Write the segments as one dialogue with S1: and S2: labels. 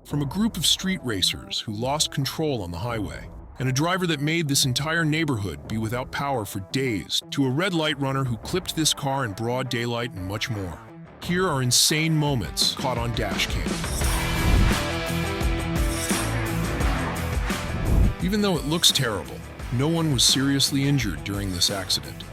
S1: From a group of street racers who lost control on the highway, and a driver that made this entire neighborhood be without power for days, to a red light runner who clipped this car in broad daylight and much more. Here are insane moments caught on Dashcam. Even though it looks terrible, no one was seriously injured during this accident.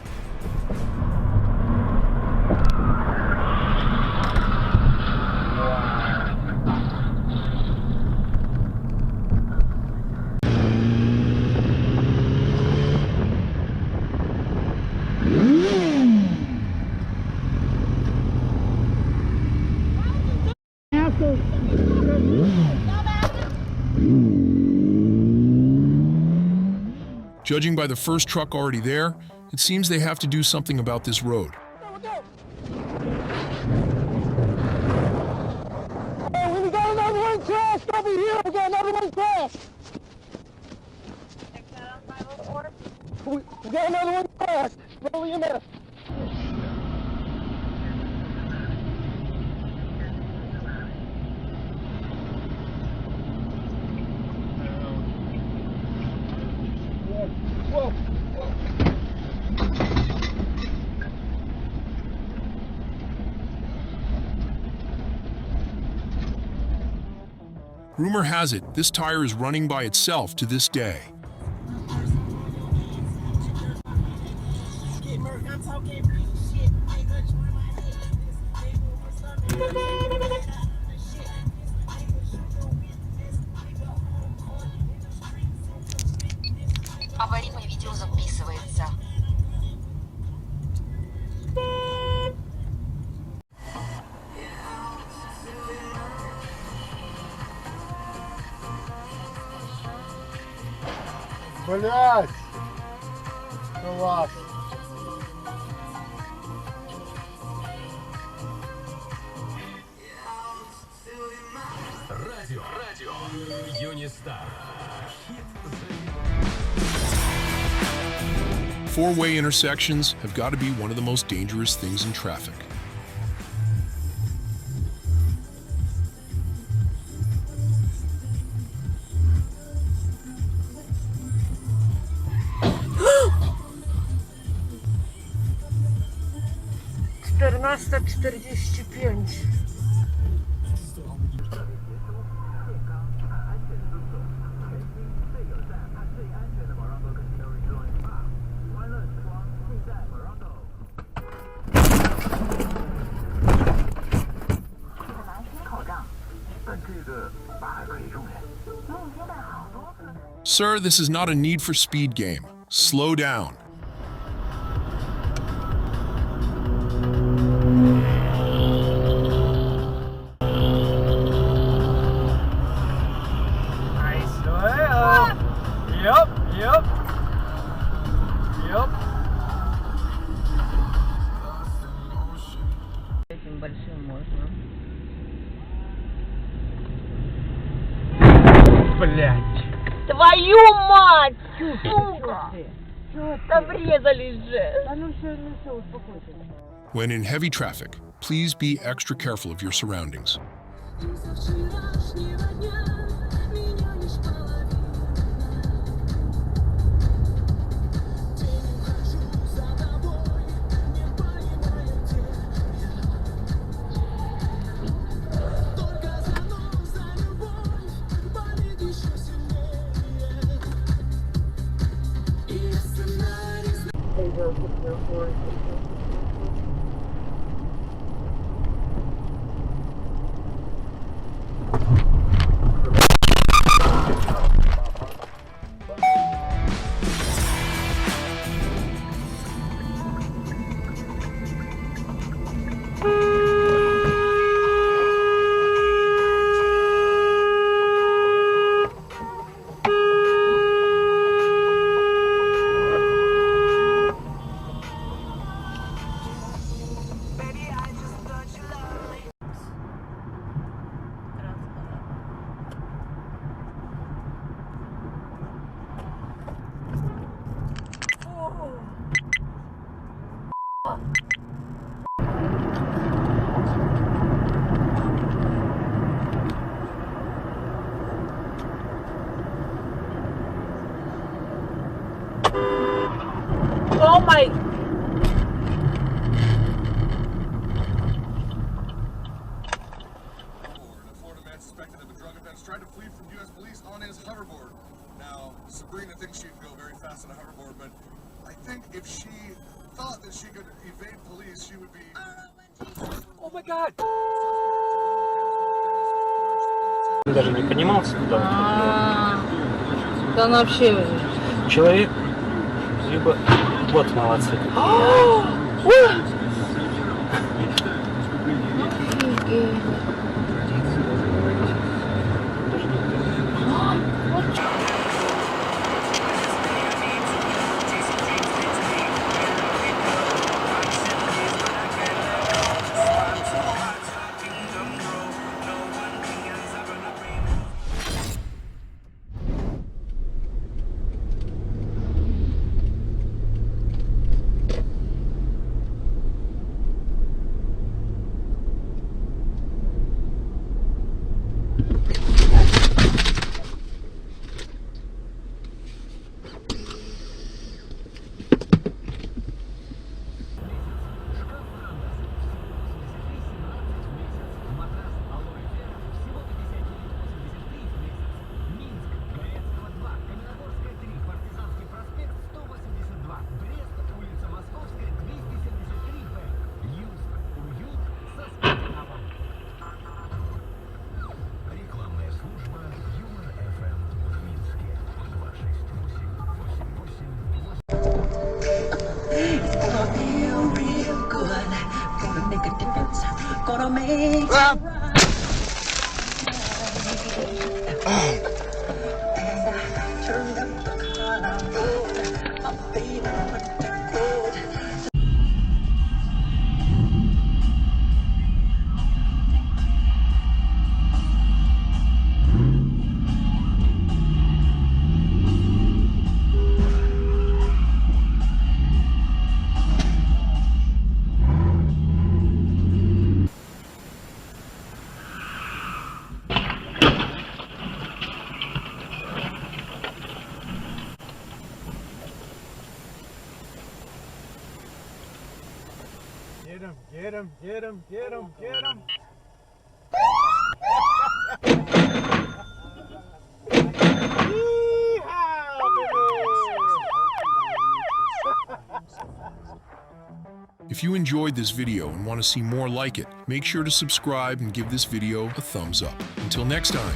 S1: Judging by the first truck already there, it seems they have to do something about this road.
S2: Hey, we got another one crashed over here. We got another one crashed. We got another one crashed. Roll your mess. Whoa.
S1: Rumor has it, this tire is running by itself to this day.
S3: Аварийное видео записывается.
S2: Блять! Класс!
S4: Радио. Юнистар.
S1: Four-way intersections have got to be one of the most dangerous things in traffic. Sir, this is not a Need for Speed game. Slow down.
S2: Yep.
S5: Этим большим можно.
S2: Блять!
S5: Твою мать! Сука! Да врезались же!
S2: Да ну все, успокойся.
S1: When in heavy traffic, please be extra careful of your surroundings.
S5: my.
S6: A Florida man suspected of a drug offense tried to flee from U.S. police on his hoverboard. Now, Sabrina thinks she can go very fast on a hoverboard, but I think if she thought that she could evade police, she would be...
S4: О май гад!
S7: Даже не поднимался туда.
S5: Да она вообще.
S7: Человек, либо вот молодцы.
S8: Gonna make turn up the collar, I'm feeling pretty good.
S2: Get him, get him, get him, get him, get him.
S1: If you enjoyed this video and want to see more like it, make sure to subscribe and give this video a thumbs up. Until next time.